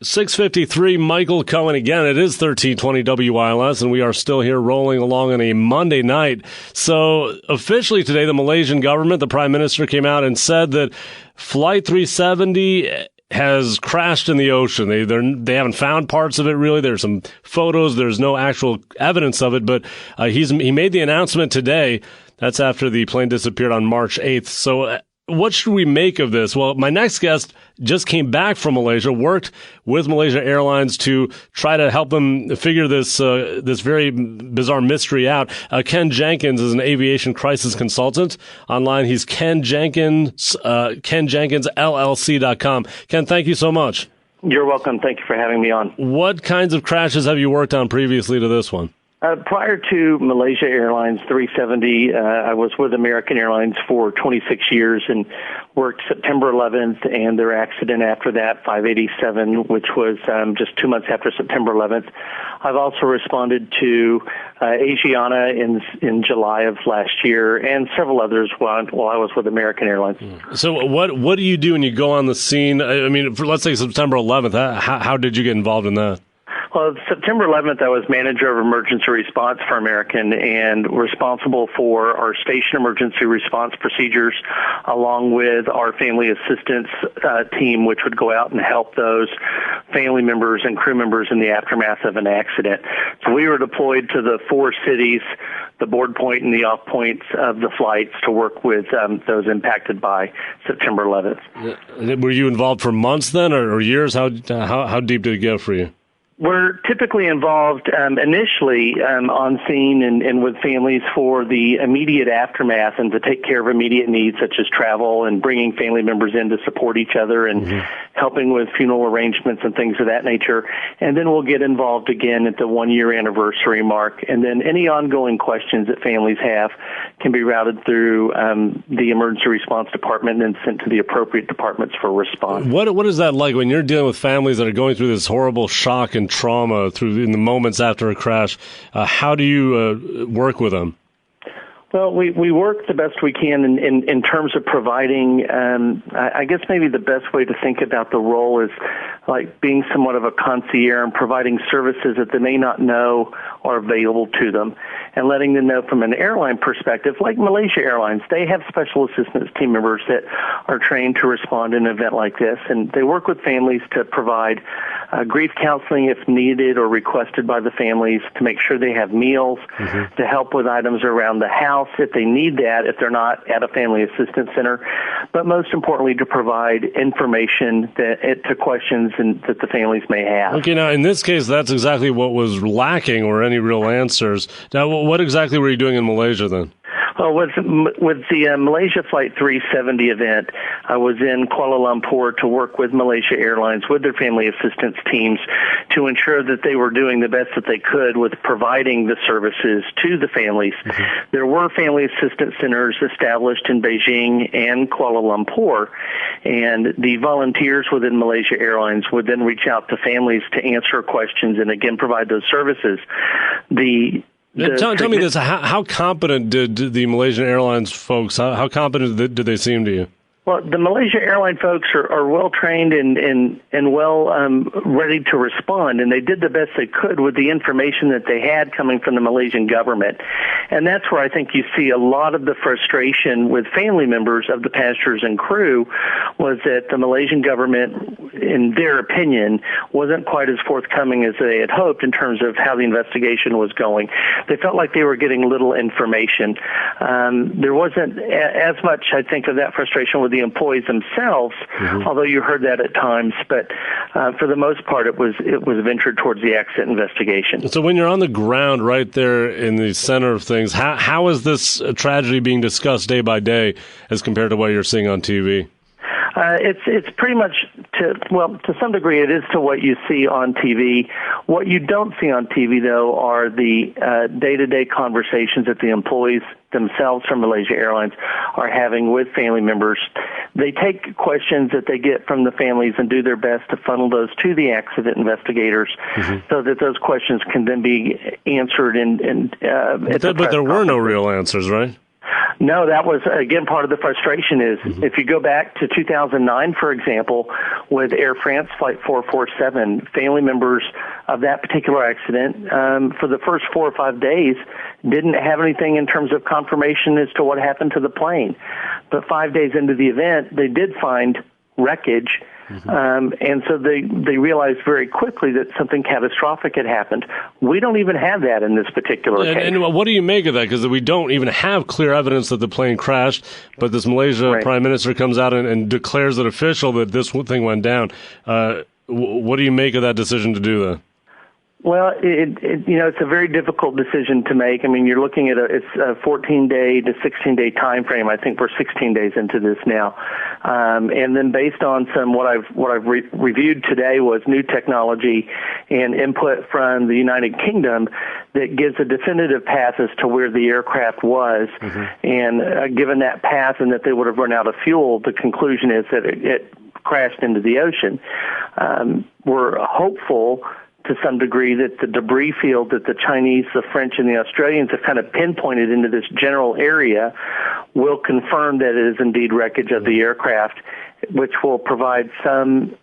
6:53, Michael Cohen again. It is 1320 WILS, and we are still here rolling along on a Monday night. So officially today, the Malaysian government, the Prime Minister came out and said that Flight 370 has crashed in the ocean. They haven't found parts of it, really. There's some photos. There's no actual evidence of it, but he made the announcement today. That's after the plane disappeared on March 8th. So what should we make of this? Well, my next guest just came back from Malaysia, worked with Malaysia Airlines to try to help them figure this very bizarre mystery out. Ken Jenkins is an aviation crisis consultant. Online, he's Ken Jenkins, LLC.com. Ken, thank you so much. You're welcome. Thank you for having me on. What kinds of crashes have you worked on previously to this one? Prior to Malaysia Airlines 370, I was with American Airlines for 26 years and worked September 11th and their accident after that, 587, which was just 2 months after September 11th. I've also responded to Aviation in July of last year and several others while I was with American Airlines. So what do you do when you go on the scene? I mean, let's say September 11th, how did you get involved in that? Well, September 11th, I was manager of emergency response for American and responsible for our station emergency response procedures, along with our family assistance team, which would go out and help those family members and crew members in the aftermath of an accident. So we were deployed to the 4 cities, the board point and the off points of the flights, to work with those impacted by September 11th. Were you involved for months then, or years? How deep did it go for you? We're typically involved initially on scene and with families for the immediate aftermath and to take care of immediate needs such as travel and bringing family members in to support each other and helping with funeral arrangements and things of that nature. And then we'll get involved again at the 1-year anniversary mark. And then any ongoing questions that families have can be routed through the emergency response department and sent to the appropriate departments for response. What is that like when you're dealing with families that are going through this horrible shock and trauma in the moments after a crash? How do you work with them? Well, we work the best we can in terms of providing, I guess maybe the best way to think about the role is like being somewhat of a concierge and providing services that they may not know are available to them, and letting them know from an airline perspective, like Malaysia Airlines, they have special assistance team members that are trained to respond in an event like this, and they work with families to provide grief counseling if needed or requested by the families, to make sure they have meals, to help with items around the house if they need that, if they're not at a family assistance center, but most importantly to provide information to questions that the families may have. Okay, now in this case, that's exactly what was lacking, or any real answers. Now, what exactly were you doing in Malaysia then? Well, with the Malaysia Flight 370 event, I was in Kuala Lumpur to work with Malaysia Airlines, with their family assistance teams, to ensure that they were doing the best that they could with providing the services to the families. There were family assistance centers established in Beijing and Kuala Lumpur, and the volunteers within Malaysia Airlines would then reach out to families to answer questions and again provide those services. Tell me this, how competent did the Malaysian Airlines folks, how competent did they seem to you? Well, the Malaysia Airline folks are well trained and well ready to respond, and they did the best they could with the information that they had coming from the Malaysian government. And that's where I think you see a lot of the frustration with family members of the passengers and crew, was that the Malaysian government, in their opinion, wasn't quite as forthcoming as they had hoped in terms of how the investigation was going. They felt like they were getting little information. There wasn't as much, I think, of that frustration with the employees themselves, although you heard that at times. But for the most part, it was ventured towards the accident investigation. So when you're on the ground right there in the center of things, how is this tragedy being discussed day by day as compared to what you're seeing on TV? It's pretty much to some degree it is to what you see on TV. What you don't see on TV, though, are the day-to-day conversations that the employees themselves from Malaysia Airlines are having with family members. They take questions that they get from the families and do their best to funnel those to the accident investigators so that those questions can then be answered. But there were no real answers, right? No, that was, again, part of the frustration is if you go back to 2009, for example, with Air France Flight 447, family members of that particular accident for the first 4 or 5 days didn't have anything in terms of confirmation as to what happened to the plane. But 5 days into the event, they did find wreckage. And so they realized very quickly that something catastrophic had happened. We don't even have that in this particular case. And what do you make of that? Because we don't even have clear evidence that the plane crashed, but this Malaysia prime minister comes out and declares it official that this thing went down. What do you make of that decision to do that? Well, it's a very difficult decision to make. I mean, you're looking at it's a 14-day to 16-day time frame. I think we're 16 days into this now, and then based on what I've reviewed today was new technology and input from the United Kingdom that gives a definitive path as to where the aircraft was, and given that path and that they would have run out of fuel, the conclusion is that it crashed into the ocean. We're hopeful to some degree that the debris field that the Chinese, the French, and the Australians have kind of pinpointed into this general area will confirm that it is indeed wreckage of the aircraft, which will provide some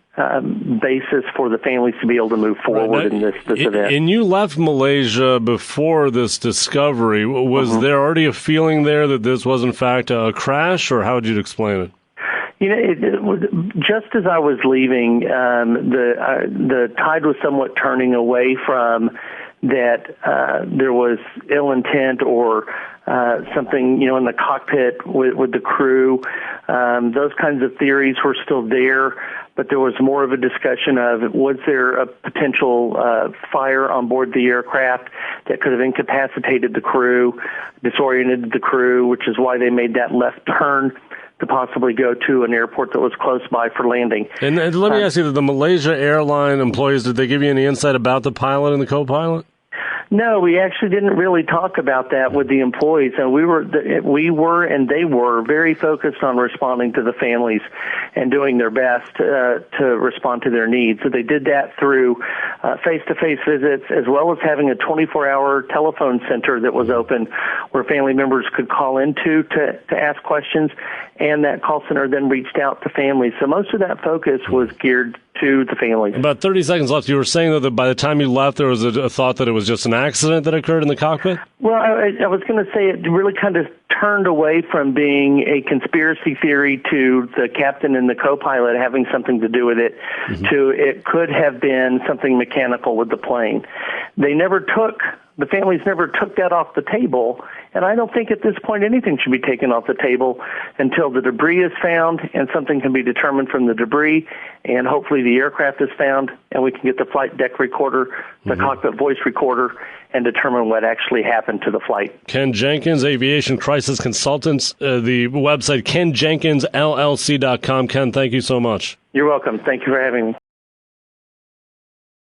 basis for the families to be able to move forward in this event. And you left Malaysia before this discovery. Was there already a feeling there that this was in fact a crash, or how would you explain it? You know, it was just as I was leaving, the tide was somewhat turning away from that there was ill intent or something, in the cockpit with the crew. Those kinds of theories were still there, but there was more of a discussion of was there a potential fire on board the aircraft that could have incapacitated the crew, disoriented the crew, which is why they made that left turn to possibly go to an airport that was close by for landing. And let me ask you, the Malaysia Airlines employees, did they give you any insight about the pilot and the co-pilot? No, we actually didn't really talk about that with the employees, and we were and they were very focused on responding to the families and doing their best to respond to their needs. So they did that through face-to-face visits, as well as having a 24-hour telephone center that was open where family members could call into to ask questions, and that call center then reached out to families. So most of that focus was geared to the families. About 30 seconds left. You were saying, though, that by the time you left, there was a thought that it was just an accident that occurred in the cockpit? Well, I was going to say it really kind of turned away from being a conspiracy theory to the captain and the co-pilot having something to do with it to it could have been something mechanical with the plane. The families never took that off the table, and I don't think at this point anything should be taken off the table until the debris is found and something can be determined from the debris, and hopefully the aircraft is found and we can get the flight deck recorder, the cockpit voice recorder, and determine what actually happened to the flight. Ken Jenkins, Aviation Crisis Consultants, the website KenJenkinsLLC.com. Ken, thank you so much. You're welcome. Thank you for having me.